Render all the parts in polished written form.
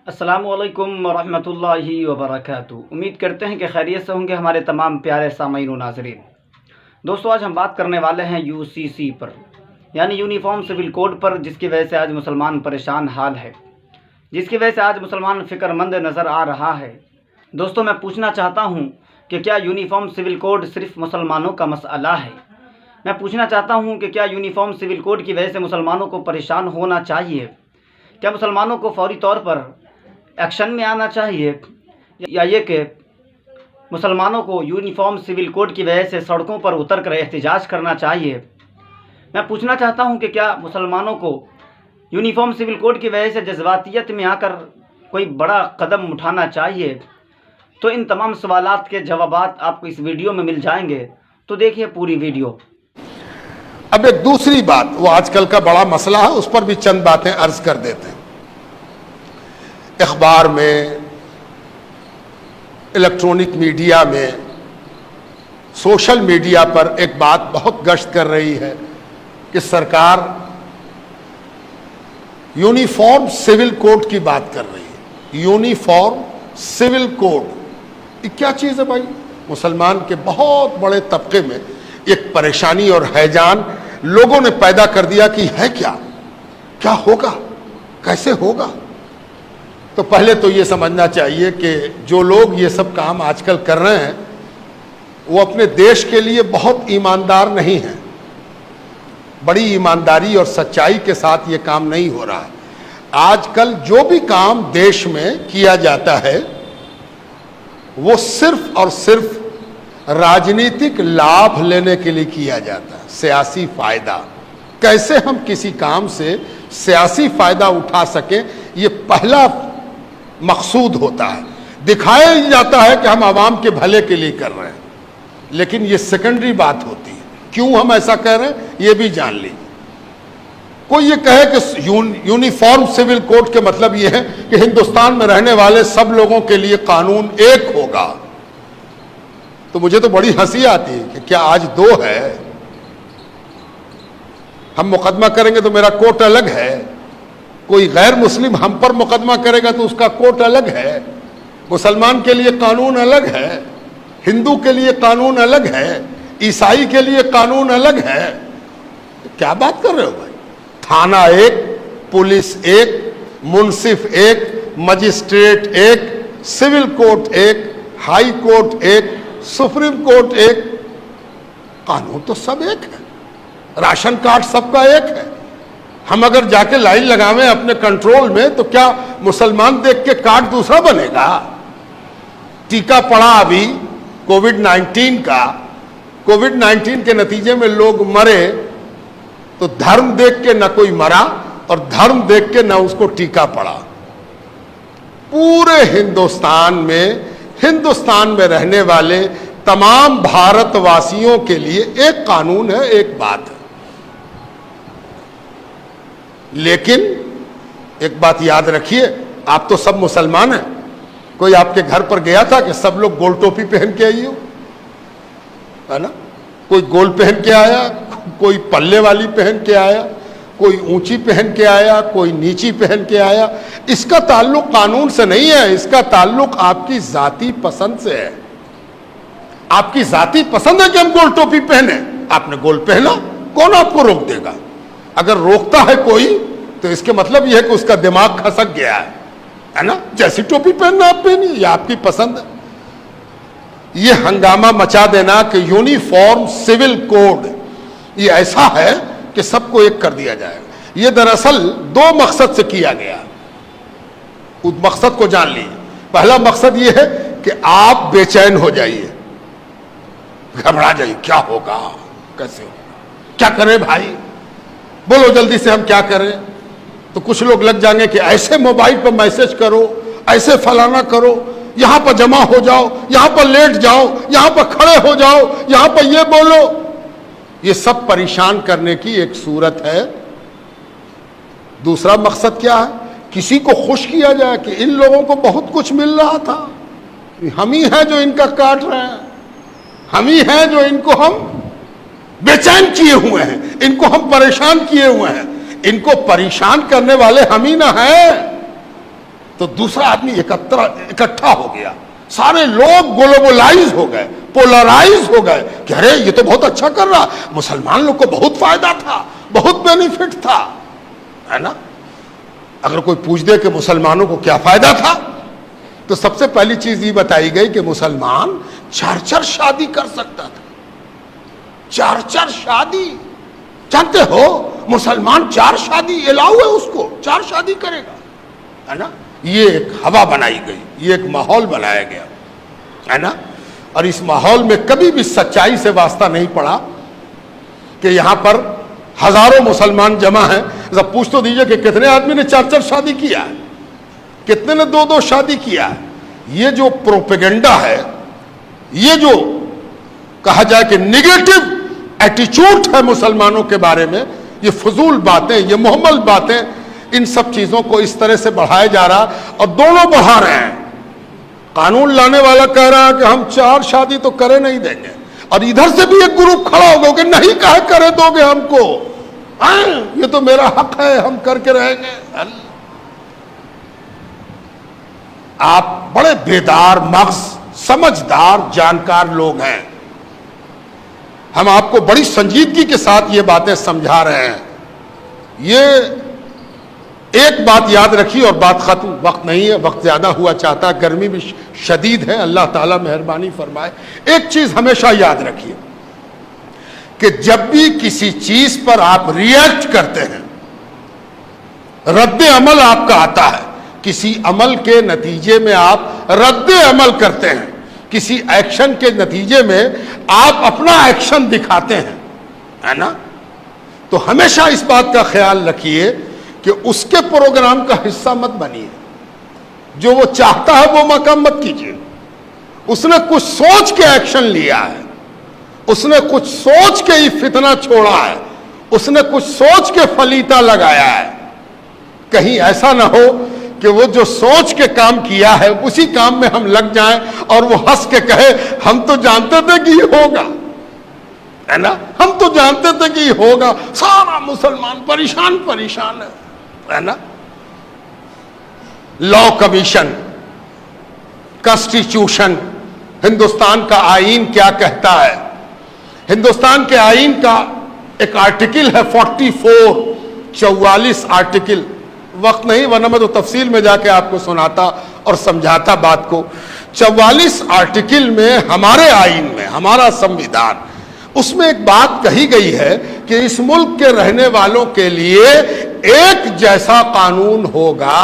السلام علیکم ورحمۃ اللہ وبرکاتہ۔ امید کرتے ہیں کہ خیریت سے ہوں گے ہمارے تمام پیارے سامعین و ناظرین۔ دوستو، آج ہم بات کرنے والے ہیں UCC پر، یعنی یونیفارم سول کوڈ پر، جس کی وجہ سے آج مسلمان پریشان حال ہے، جس کی وجہ سے آج مسلمان فکر مند نظر آ رہا ہے۔ دوستو، میں پوچھنا چاہتا ہوں کہ کیا یونیفارم سول کوڈ صرف مسلمانوں کا مسئلہ ہے؟ میں پوچھنا چاہتا ہوں کہ کیا یونیفارم سول کوڈ کی وجہ سے مسلمانوں کو پریشان ہونا چاہیے؟ کیا مسلمانوں کو فوری طور پر ایکشن میں آنا چاہیے، یا یہ کہ مسلمانوں کو یونیفارم سول کوڈ کی وجہ سے سڑکوں پر اتر کر احتجاج کرنا چاہیے؟ میں پوچھنا چاہتا ہوں کہ کیا مسلمانوں کو یونیفارم سول کوڈ کی وجہ سے جذباتیت میں آ کر کوئی بڑا قدم اٹھانا چاہیے؟ تو ان تمام سوالات کے جوابات آپ کو اس ویڈیو میں مل جائیں گے، تو دیکھیے پوری ویڈیو۔ اب ایک دوسری بات، وہ آج کل کا بڑا مسئلہ ہے، اس پر بھی چند باتیں عرض کر دیتے ہیں۔ اخبار میں، الیکٹرونک میڈیا میں، سوشل میڈیا پر ایک بات بہت گشت کر رہی ہے کہ سرکار یونیفارم سول کوڈ کی بات کر رہی ہے۔ یونیفارم سول کوڈ یہ کیا چیز ہے بھائی؟ مسلمان کے بہت بڑے طبقے میں ایک پریشانی اور ہیجان لوگوں نے پیدا کر دیا کہ ہے کیا ہوگا، کیسے ہوگا؟ تو پہلے تو یہ سمجھنا چاہیے کہ جو لوگ یہ سب کام آج کل کر رہے ہیں وہ اپنے دیش کے لیے بہت ایماندار نہیں ہیں۔ بڑی ایمانداری اور سچائی کے ساتھ یہ کام نہیں ہو رہا ہے۔ آج کل جو بھی کام دیش میں کیا جاتا ہے وہ صرف اور صرف راجنیتک لابھ لینے کے لیے کیا جاتا ہے، سیاسی فائدہ۔ کیسے ہم کسی کام سے سیاسی فائدہ اٹھا سکیں، یہ پہلا مقصود ہوتا ہے۔ دکھایا جاتا ہے کہ ہم عوام کے بھلے کے لیے کر رہے ہیں، لیکن یہ سیکنڈری بات ہوتی ہے۔ کیوں ہم ایسا کر رہے ہیں یہ بھی جان لیجیے۔ کوئی یہ کہے کہ یونیفارم سول کوڈ کے مطلب یہ ہے کہ ہندوستان میں رہنے والے سب لوگوں کے لیے قانون ایک ہوگا، تو مجھے تو بڑی ہنسی آتی ہے کہ کیا آج دو ہے؟ ہم مقدمہ کریں گے تو میرا کوٹ الگ ہے، کوئی غیر مسلم ہم پر مقدمہ کرے گا تو اس کا کوٹ الگ ہے، مسلمان کے لیے قانون الگ ہے، ہندو کے لیے قانون الگ ہے، عیسائی کے لیے قانون الگ ہے۔ کیا بات کر رہے ہو بھائی؟ تھانہ ایک، پولیس ایک، منصف ایک، مجسٹریٹ ایک، سول کورٹ ایک، ہائی کورٹ ایک، سپریم کورٹ ایک، قانون تو سب ایک ہے، راشن کارڈ سب کا ایک ہے۔ ہم اگر جا کے لائن لگاویں اپنے کنٹرول میں تو کیا مسلمان دیکھ کے کارڈ دوسرا بنے گا؟ ٹیکہ پڑا ابھی کووڈ-19 کا، کووڈ-19 کے نتیجے میں لوگ مرے تو دھرم دیکھ کے نہ کوئی مرا اور دھرم دیکھ کے نہ اس کو ٹیکہ پڑا۔ پورے ہندوستان میں رہنے والے تمام بھارت واسیوں کے لیے ایک قانون ہے، ایک بات ہے۔ لیکن ایک بات یاد رکھیے، آپ تو سب مسلمان ہیں۔ کوئی آپ کے گھر پر گیا تھا کہ سب لوگ گول ٹوپی پہن کے آئی ہو، ہے نا؟ کوئی گول پہن کے آیا، کوئی پلے والی پہن کے آیا، کوئی اونچی پہن کے آیا، کوئی نیچی پہن کے آیا۔ اس کا تعلق قانون سے نہیں ہے، اس کا تعلق آپ کی ذاتی پسند سے ہے۔ آپ کی ذاتی پسند ہے کہ ہم گول ٹوپی پہنے، آپ نے گول پہنا، کون آپ کو روک دے گا؟ اگر روکتا ہے کوئی تو اس کے مطلب یہ ہے کہ اس کا دماغ کھسک گیا ہے نا؟ جیسی ٹوپی پہننا آپ پہنیے، یہ آپ کی پسند ہے۔ یہ ہنگامہ مچا دینا کہ یونیفارم سول کوڈ یہ ایسا ہے کہ سب کو ایک کر دیا جائے گا، یہ دراصل دو مقصد سے کیا گیا۔ اس مقصد کو جان لیجیے۔ پہلا مقصد یہ ہے کہ آپ بے چین ہو جائیے، گھبرا جائیے، کیا ہوگا، کیسے ہوگا، کیا کریں بھائی، بولو جلدی سے ہم کیا کریں۔ تو کچھ لوگ لگ جائیں گے کہ ایسے موبائل پر میسج کرو، ایسے فلانا کرو، یہاں پر جمع ہو جاؤ، یہاں پر لیٹ جاؤ، یہاں پر کھڑے ہو جاؤ، یہاں پر یہ بولو۔ یہ سب پریشان کرنے کی ایک صورت ہے۔ دوسرا مقصد کیا ہے؟ کسی کو خوش کیا جائے کہ ان لوگوں کو بہت کچھ مل رہا تھا، ہم ہی ہیں جو ان کا کاٹ رہے ہیں، ہم ہی ہیں جو ان کو ہم بے چین کیے ہوئے ہیں، ان کو ہم پریشان کیے ہوئے ہیں، ان کو پریشان کرنے والے ہم ہی نہ ہیں۔ تو دوسرا آدمی اکٹھا ہو گیا، سارے لوگ گلوبلائز ہو گئے، پولرائز ہو گئے کہ ارے یہ تو بہت اچھا کر رہا، مسلمان لوگ کو بہت فائدہ تھا، بہت بینیفٹ تھا، ہے نا؟ اگر کوئی پوچھ دے کہ مسلمانوں کو کیا فائدہ تھا، تو سب سے پہلی چیز یہ بتائی گئی کہ مسلمان 4 شادی کر سکتا تھا۔ 4 شادی، جانتے ہو مسلمان 4 شادی الاؤ ہے، اس کو 4 شادی کرے گا، ہے نا؟ یہ ایک ہوا بنائی گئی، یہ ایک ماحول بنایا گیا، ہے نا؟ اور اس ماحول میں کبھی بھی سچائی سے واسطہ نہیں پڑا کہ یہاں پر ہزاروں مسلمان جمع ہیں، ذرا پوچھ تو دیجئے کہ کتنے آدمی نے 4 شادی کیا ہے، کتنے نے 2 شادی کیا ہے۔ یہ جو پروپیگنڈا ہے، یہ جو کہا جائے کہ نیگیٹو ایٹیچیوڈ ہے مسلمانوں کے بارے میں، یہ فضول باتیں، یہ محمل باتیں، ان سب چیزوں کو اس طرح سے بڑھایا جا رہا، اور دونوں بڑھا رہے ہیں۔ قانون لانے والا کہہ رہا ہے کہ ہم 4 شادی تو کرے نہیں دیں گے، اور ادھر سے بھی ایک گروپ کھڑا ہوگا کہ نہیں کہے کرے دو گے ہم کو، یہ تو میرا حق ہے، ہم کر کے رہیں گے۔ آپ بڑے بیدار مغز، سمجھدار، جانکار لوگ ہیں، ہم آپ کو بڑی سنجیدگی کے ساتھ یہ باتیں سمجھا رہے ہیں۔ یہ ایک بات یاد رکھیے اور بات ختم، وقت نہیں ہے، وقت زیادہ ہوا چاہتا ہے، گرمی بھی شدید ہے، اللہ تعالیٰ مہربانی فرمائے۔ ایک چیز ہمیشہ یاد رکھیے کہ جب بھی کسی چیز پر آپ ریئیکٹ کرتے ہیں، رد عمل آپ کا آتا ہے، کسی عمل کے نتیجے میں آپ رد عمل کرتے ہیں، کسی ایکشن کے نتیجے میں آپ اپنا ایکشن دکھاتے ہیں، ہے نا؟ تو ہمیشہ اس بات کا خیال رکھیے کہ اس کے پروگرام کا حصہ مت بنیے، جو وہ چاہتا ہے وہ مقام مت کیجیے۔ اس نے کچھ سوچ کے ایکشن لیا ہے، اس نے کچھ سوچ کے ہی فتنہ چھوڑا ہے، اس نے کچھ سوچ کے فلیتا لگایا ہے۔ کہیں ایسا نہ ہو کہ وہ جو سوچ کے کام کیا ہے اسی کام میں ہم لگ جائیں اور وہ ہنس کے کہے ہم تو جانتے تھے کہ یہ ہوگا، ہے نا؟ ہم تو جانتے تھے کہ یہ ہوگا، سارا مسلمان پریشان ہے نا؟ لا کمیشن، کانسٹیٹیوشن، ہندوستان کا آئین کیا کہتا ہے؟ ہندوستان کے آئین کا ایک آرٹیکل ہے 44 آرٹیکل، وقت نہیں ورنہ میں تو تفصیل میں جا کے آپ کو سناتا اور سمجھاتا بات کو۔ 44 آرٹیکل میں ہمارے آئین میں، ہمارا سمویدھان، اس میں ایک بات کہی گئی ہے کہ اس ملک کے رہنے والوں کے لیے ایک جیسا قانون ہوگا،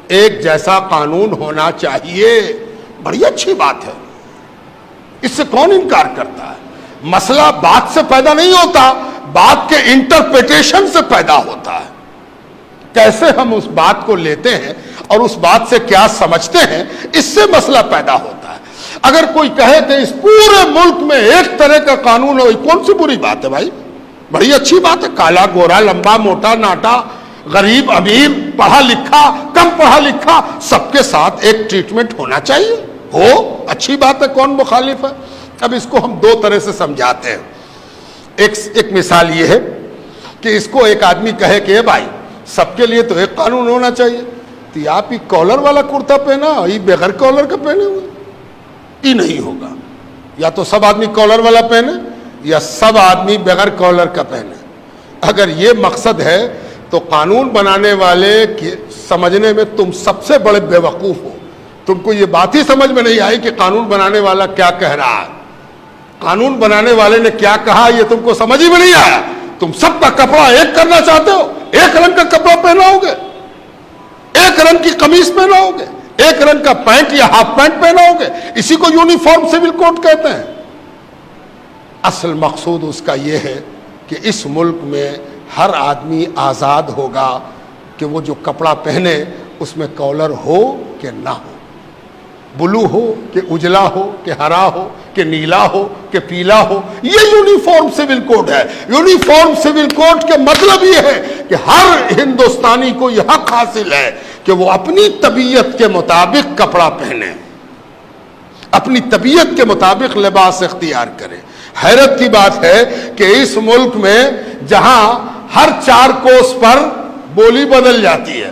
ایک جیسا قانون ہونا چاہیے۔ بڑی اچھی بات ہے، اس سے کون انکار کرتا ہے؟ مسئلہ بات سے پیدا نہیں ہوتا، بات کے انٹرپریٹیشن سے پیدا ہوتا ہے۔ کیسے ہم اس بات کو لیتے ہیں اور اس بات سے کیا سمجھتے ہیں، اس سے مسئلہ پیدا ہوتا ہے۔ اگر کوئی کہے کہ اس پورے ملک میں ایک طرح کا قانون ہو، کون سی بری بات ہے بھائی؟ بڑی اچھی بات ہے۔ کالا گورا، لمبا موٹا ناٹا، غریب امیر، پڑھا لکھا کم پڑھا لکھا، سب کے ساتھ ایک ٹریٹمنٹ ہونا چاہیے، ہو اچھی بات ہے، کون مخالف ہے؟ اب اس کو ہم 2 طرح سے سمجھاتے ہیں۔ ایک مثال یہ ہے کہ اس کو ایک آدمی کہے کہ اے بھائی سب کے لیے تو ایک قانون ہونا چاہیے، تو آپ ہی کالر والا کرتا پہنا، یہ بغیر کالر کا پہنے ہوئے، یہ نہیں ہوگا۔ یا تو سب آدمی کالر والا پہنے یا سب آدمی بغیر کالر کا پہنے۔ اگر یہ مقصد ہے تو قانون بنانے والے سمجھنے میں تم سب سے بڑے بے وقوف ہو۔ تم کو یہ بات ہی سمجھ میں نہیں آئی کہ قانون بنانے والا کیا کہہ رہا ہے، قانون بنانے والے نے کیا کہا یہ تم کو سمجھ ہی میں نہیں آیا۔ تم سب کا کپڑا ایک کرنا چاہتے ہو، ایک رنگ کا کپڑا پہناؤ گے، ایک رنگ کی قمیص پہناؤ گے، ایک رنگ کا پینٹ یا ہاف پینٹ پہناؤ گے، اسی کو یونیفارم سول کوڈ کہتے ہیں۔ اصل مقصود اس کا یہ ہے کہ اس ملک میں ہر آدمی آزاد ہوگا کہ وہ جو کپڑا پہنے اس میں کالر ہو کہ نہ ہو، بلو ہو کہ اجلا ہو کہ ہرا ہو کہ نیلا ہو کہ پیلا ہو۔ یہ یونیفارم سول کوڈ ہے۔ یونیفارم سول کوڈ کے مطلب یہ ہے کہ ہر ہندوستانی کو یہ حق حاصل ہے کہ وہ اپنی طبیعت کے مطابق کپڑا پہنے، اپنی طبیعت کے مطابق لباس اختیار کرے۔ حیرت کی بات ہے کہ اس ملک میں جہاں ہر 4 کوس پر بولی بدل جاتی ہے،